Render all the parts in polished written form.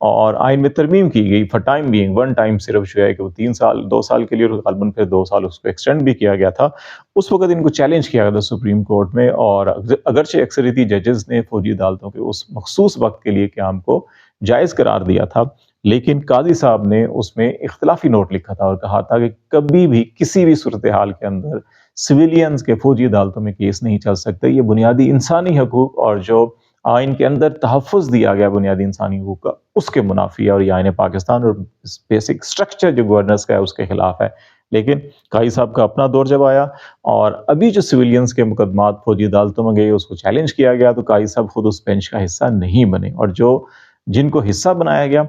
اور آئین میں ترمیم کی گئی for time being, one time صرف جو ہے کہ وہ 3 سال 2 سال کے لیے، اور غالباً پھر 2 سال اس کو ایکسٹینڈ بھی کیا گیا تھا۔ اس وقت ان کو چیلنج کیا گیا تھا سپریم کورٹ میں، اور اگرچہ اکثریتی ججز نے فوجی عدالتوں کے اس مخصوص وقت کے لیے قیام کو جائز قرار دیا تھا، لیکن قاضی صاحب نے اس میں اختلافی نوٹ لکھا تھا اور کہا تھا کہ کبھی بھی کسی بھی صورتحال کے اندر سویلینز کے فوجی عدالتوں میں کیس نہیں چل سکتے۔ یہ بنیادی انسانی حقوق اور جو آئین کے اندر تحفظ دیا گیا بنیادی انسانی حقوق کا، اس کے منافی ہے، اور یہ آئین پاکستان اور بیسک سٹرکچر جو گورننس کا ہے اس کے خلاف ہے۔ لیکن قاضی صاحب کا اپنا دور جب آیا اور ابھی جو سویلینز کے مقدمات فوجی عدالتوں میں گئے اس کو چیلنج کیا گیا، تو قاضی صاحب خود اس بینچ کا حصہ نہیں بنے، اور جن کو حصہ بنایا گیا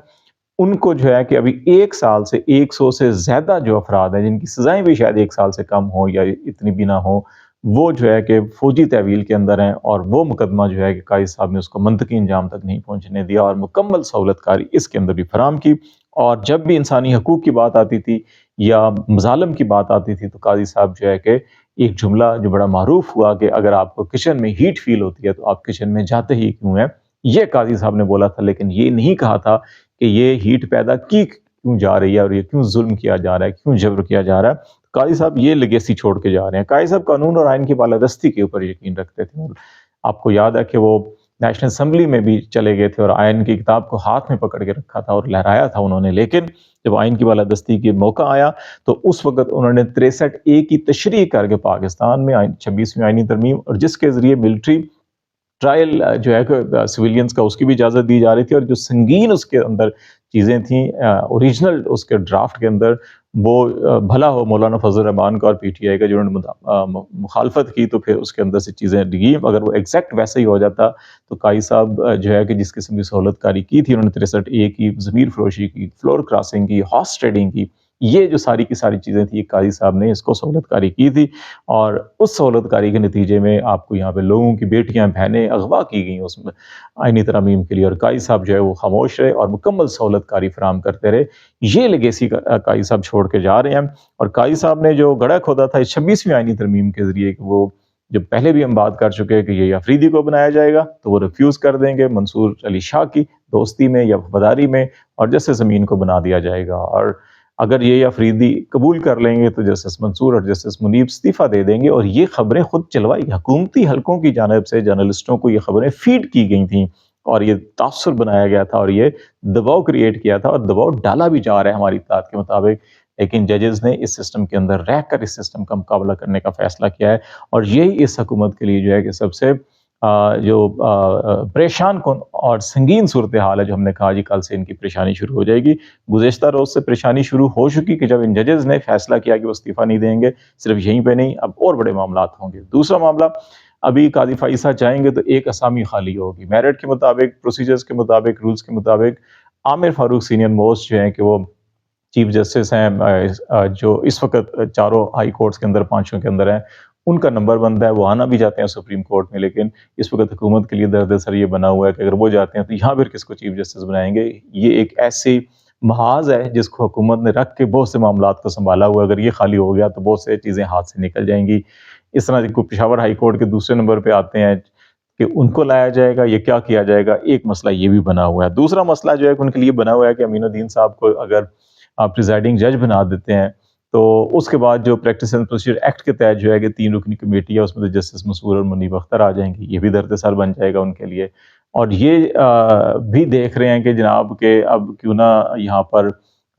ان کو جو ہے کہ ابھی 1 سال سے 100 سے زیادہ جو افراد ہیں جن کی سزائیں بھی شاید 1 سال سے کم ہوں یا اتنی بھی نہ ہوں، وہ جو ہے کہ فوجی تحویل کے اندر ہیں، اور وہ مقدمہ جو ہے کہ قاضی صاحب نے اس کو منطقی انجام تک نہیں پہنچنے دیا، اور مکمل سہولت کاری اس کے اندر بھی فراہم کی۔ اور جب بھی انسانی حقوق کی بات آتی تھی یا مظالم کی بات آتی تھی، تو قاضی صاحب جو ہے کہ ایک جملہ جو بڑا معروف ہوا کہ اگر آپ کو کچن میں ہیٹ فیل ہوتی ہے تو آپ کچن میں جاتے ہی کیوں ہیں، یہ قاضی صاحب نے بولا تھا، لیکن یہ نہیں کہا تھا کہ یہ ہیٹ پیدا کی کیوں جا رہی ہے اور یہ کیوں ظلم کیا جا رہا ہے، کیوں جبر کیا جا رہا ہے۔ قاضی صاحب یہ لیگیسی چھوڑ کے جا رہے ہیں۔ قاضی صاحب قانون اور آئین کی بالادستی کے اوپر یقین رکھتے تھے، اور آپ کو یاد ہے کہ وہ نیشنل اسمبلی میں بھی چلے گئے تھے اور آئین کی کتاب کو ہاتھ میں پکڑ کے رکھا تھا اور لہرایا تھا انہوں نے، لیکن جب آئین کی بالادستی کے موقع آیا تو اس وقت انہوں نے 63A کی تشریح کر کے پاکستان میں 26ویں آئینی ترمیم، اور جس کے ذریعے ملٹری ٹرائل جو ہے کہ سویلینز کا، اس کی بھی اجازت دی جا رہی تھی، اور جو سنگین اس کے اندر چیزیں تھیں اوریجنل اس کے ڈرافٹ کے اندر، وہ بھلا ہو مولانا فضل الرحمان کا اور پی ٹی آئی کا جنہوں نے مخالفت کی، تو پھر اس کے اندر سے چیزیں ڈگی۔ اگر وہ ایگزیکٹ ویسے ہی ہو جاتا تو قاضی صاحب جو ہے کہ جس قسم کی سہولت کاری کی تھی انہوں نے 63A کی، ضمیر فروشی کی، فلور کراسنگ کی، ہارس ٹریڈنگ کی، یہ جو ساری کی ساری چیزیں تھیں قاضی صاحب نے اس کو سہولت کاری کی تھی، اور اس سہولت کاری کے نتیجے میں آپ کو یہاں پہ لوگوں کی بیٹیاں بہنیں اغوا کی گئیں اس میں آئینی ترامیم کے لیے، اور قاضی صاحب جو ہے وہ خاموش رہے اور مکمل سہولت کاری فراہم کرتے رہے۔ یہ لیگیسی قاضی صاحب چھوڑ کے جا رہے ہیں، اور قاضی صاحب نے جو گڑھا کھودا تھا اس 26ویں آئینی ترمیم کے ذریعے کہ وہ جب پہلے بھی ہم بات کر چکے ہیں کہ یہ افریدی کو بنایا جائے گا تو وہ ریفیوز کر دیں گے منصور علی شاہ کی دوستی میں یا وفاداری میں، اور جسٹس امین کو بنا دیا جائے گا، اور اگر یہ افریدی قبول کر لیں گے تو جسٹس منصور اور جسٹس منیب استعفیٰ دے دیں گے۔ اور یہ خبریں خود چلوائی حکومتی حلقوں کی جانب سے جرنلسٹوں کو یہ خبریں فیڈ کی گئی تھیں، اور یہ تاثر بنایا گیا تھا اور یہ دباؤ کریٹ کیا تھا، اور دباؤ ڈالا بھی جا رہا ہے ہماری اطلاعات کے مطابق، لیکن ججز نے اس سسٹم کے اندر رہ کر اس سسٹم کا مقابلہ کرنے کا فیصلہ کیا ہے، اور یہی اس حکومت کے لیے جو ہے کہ سب سے جو پریشان کن اور سنگین صورتحال ہے، جو ہم نے کہا جی کل سے ان کی پریشانی شروع ہو جائے گی۔ گزشتہ روز سے پریشانی شروع ہو چکی کہ جب ان ججز نے فیصلہ کیا کہ وہ استعفیٰ نہیں دیں گے، صرف یہیں پہ نہیں، اب اور بڑے معاملات ہوں گے۔ دوسرا معاملہ، ابھی قاضی فائز صاحب جائیں گے تو ایک اسامی خالی ہوگی، میرٹ کے مطابق، پروسیجرز کے مطابق، رولز کے مطابق عامر فاروق سینئر موسٹ جو ہیں کہ وہ چیف جسٹس ہیں جو اس وقت چاروں ہائی کورٹس کے اندر، پانچوں کے اندر ہیں، ان کا نمبر بنتا ہے، وہ آنا بھی جاتے ہیں سپریم کورٹ میں، لیکن اس وقت حکومت کے لیے درد سر یہ بنا ہوا ہے کہ اگر وہ جاتے ہیں تو یہاں پھر کس کو چیف جسٹس بنائیں گے۔ یہ ایک ایسی محاذ ہے جس کو حکومت نے رکھ کے بہت سے معاملات کو سنبھالا ہوا ہے، اگر یہ خالی ہو گیا تو بہت سے چیزیں ہاتھ سے نکل جائیں گی۔ اس طرح کو پشاور ہائی کورٹ کے دوسرے نمبر پہ آتے ہیں کہ ان کو لایا جائے گا، یہ کیا کیا جائے گا، ایک مسئلہ یہ بھی بنا ہوا ہے۔ دوسرا مسئلہ جو ہے کہ ان کے لیے بنا ہوا ہے کہ امین الدین صاحب کو اگر پریزائڈنگ جج بنا دیتے ہیں تو اس کے بعد جو پریکٹس اینڈ پروسیجر ایکٹ کے تحت جو ہے کہ 3 رکنی کمیٹی ہے، اس میں تو جسٹس منصور اور منیب اختر آ جائیں گے، یہ بھی درد سر بن جائے گا ان کے لیے۔ اور یہ بھی دیکھ رہے ہیں کہ جناب کہ اب کیوں نہ یہاں پر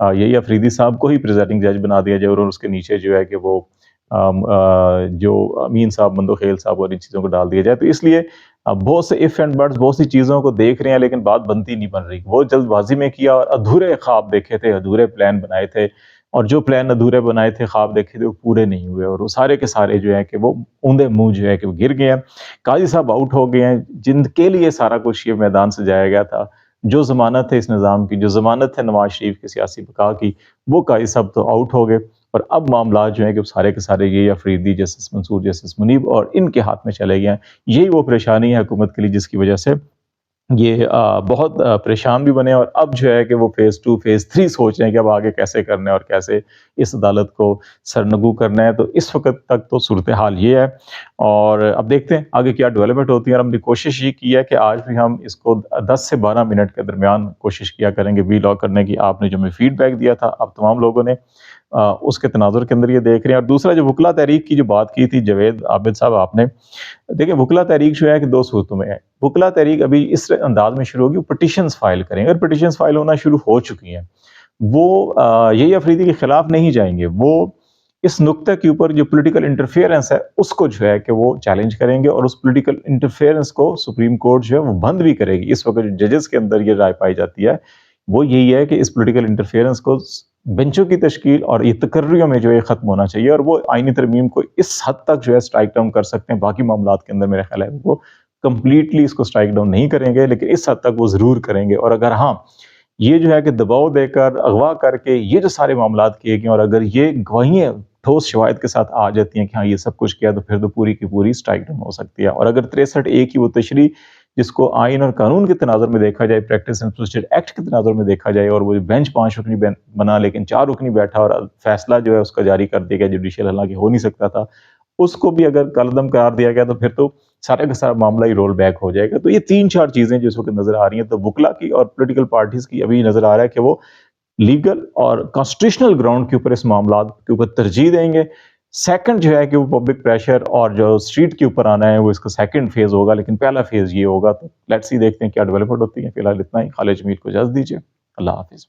یہی افریدی صاحب کو ہی پریزائڈنگ جج بنا دیا جائے، اور اس کے نیچے جو ہے کہ وہ جو امین صاحب، مندو خیل صاحب اور ان چیزوں کو ڈال دیا جائے۔ تو اس لیے بہت سے اف اینڈ بٹس، بہت سی چیزوں کو دیکھ رہے ہیں، لیکن بات بنتی نہیں بن رہی۔ وہ جلد بازی میں کیا اور ادھورے خواب دیکھے تھے، ادھورے پلان بنائے تھے، اور جو پلان ادھورے بنائے تھے، خواب دیکھے تھے، وہ پورے نہیں ہوئے، اور وہ سارے کے سارے جو ہیں کہ وہ اوندے منہ جو ہے کہ وہ گر گئے ہیں۔ قاضی صاحب آؤٹ ہو گئے ہیں، جن کے لیے سارا کچھ یہ میدان سجایا گیا تھا، جو ضمانت ہے اس نظام کی، جو ضمانت ہے نواز شریف کی سیاسی بقا کی، وہ قاضی صاحب تو آؤٹ ہو گئے، اور اب معاملات جو ہیں کہ سارے کے سارے یہ افریدی، جسٹس منصور، جسٹس منیب اور ان کے ہاتھ میں چلے گئے ہیں۔ یہی وہ پریشانی ہے حکومت کے لیے جس کی وجہ سے یہ بہت پریشان بھی بنے اور اب جو ہے کہ وہ فیز 2 فیز 3 سوچ رہے ہیں کہ اب آگے کیسے کرنا ہے اور کیسے اس عدالت کو سرنگو کرنا ہے. تو اس وقت تک تو صورتحال یہ ہے اور اب دیکھتے ہیں آگے کیا ڈیولپمنٹ ہوتی ہے. اور ہم نے کوشش یہ کی ہے کہ آج بھی ہم اس کو 10 سے 12 منٹ کے درمیان کوشش کیا کریں گے وی لاگ کرنے کی. آپ نے جو ہمیں فیڈ بیک دیا تھا آپ تمام لوگوں نے اس کے تناظر کے اندر یہ دیکھ رہے ہیں. اور دوسرا جو وکلا تحریک کی جو بات کی تھی جاوید عابد صاحب آپ نے، دیکھیں وکلا تحریک جو ہے کہ دو صورتوں میں ہے. وکلا تحریک ابھی اس انداز میں شروع ہوگی، پٹیشنز فائل کریں گے اور پٹیشنز فائل ہونا شروع ہو چکی ہیں. وہ یہی افریدی کے خلاف نہیں جائیں گے، وہ اس نقطہ کے اوپر جو پولیٹیکل انٹرفیئرنس ہے اس کو جو ہے کہ وہ چیلنج کریں گے اور اس پولیٹیکل انٹرفیئرنس کو سپریم کورٹ جو ہے وہ بند بھی کرے گی. اس وقت جو ججز کے اندر یہ رائے پائی جاتی ہے وہ یہی ہے کہ اس پولیٹیکل انٹرفیئرنس کو بینچوں کی تشکیل اور یہ تقرریوں میں جو ہے ختم ہونا چاہیے اور وہ آئینی ترمیم کو اس حد تک جو ہے سٹرائک ڈاؤن کر سکتے ہیں. باقی معاملات کے اندر میرا خیال ہے وہ کمپلیٹلی اس کو سٹرائک ڈاؤن نہیں کریں گے لیکن اس حد تک وہ ضرور کریں گے. اور اگر ہاں یہ جو ہے کہ دباؤ دے کر اغوا کر کے یہ جو سارے معاملات کیے گئے اور اگر یہ گواہیاں ٹھوس شواہد کے ساتھ آ جاتی ہیں کہ ہاں یہ سب کچھ کیا تو پھر تو پوری کی پوری سٹرائک ڈاؤن ہو سکتی ہے. اور اگر 63(a) کی وہ تشریح جس کو آئین اور قانون کے تناظر میں دیکھا جائے، پریکٹس اینڈ پروسیجر ایکٹ کے تناظر میں دیکھا جائے اور وہ بینچ 5 رکنی بنا لیکن 4 رکنی بیٹھا اور فیصلہ جو ہے اس کا جاری کر دیا گیا جوڈیشل، حالانکہ ہو نہیں سکتا تھا، اس کو بھی اگر کالعدم قرار دیا گیا تو پھر تو سارا کا سارا معاملہ ہی رول بیک ہو جائے گا. تو یہ 3-4 چیزیں جو اس وقت نظر آ رہی ہیں تو وکلا کی اور پولیٹیکل پارٹیز کی ابھی نظر آ رہا ہے کہ وہ لیگل اور کانسٹیٹیوشنل گراؤنڈ کے اوپر اس معاملات کے اوپر ترجیح دیں گے. سیکنڈ جو ہے کہ وہ پبلک پریشر اور جو اسٹریٹ کے اوپر آنا ہے وہ اس کا سیکنڈ فیز ہوگا، لیکن پہلا فیز یہ ہوگا. تو لیٹس سی دیکھتے ہیں کیا ڈیولپمنٹ ہوتی ہے. فی الحال اتنا ہی. خالد جمیل کو اجازت دیجیے. اللہ حافظ.